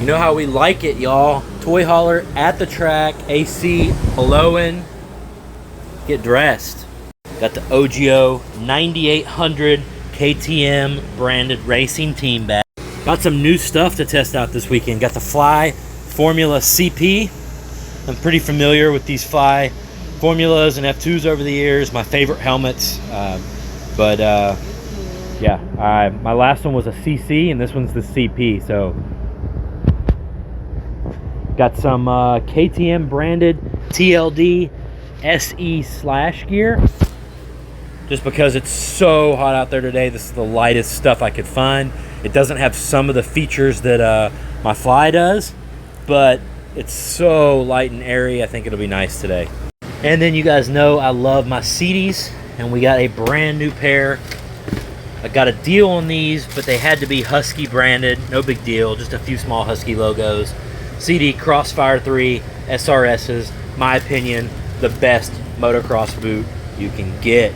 You know how we like it, y'all. Toy hauler at the track, AC blowing. Get dressed. Got the OGO 9800 KTM branded racing team bag. Got some new stuff to test out this weekend. Got the Fly Formula CP. I'm pretty familiar with these Fly Formulas and F2s over the years. My favorite helmets. Yeah, my last one was a CC and this one's the CP. So got some KTM branded TLD SE slash gear. Just because it's so hot out there today, this is the lightest stuff I could find. It doesn't have some of the features that my Fly does, but it's so light and airy. I think it'll be nice today. And then you guys know I love my CDs, and we got a brand new pair. I got a deal on these, but they had to be Husky branded. No big deal, just a few small Husky logos. CD Crossfire 3 SRSs, my opinion, the best motocross boot you can get.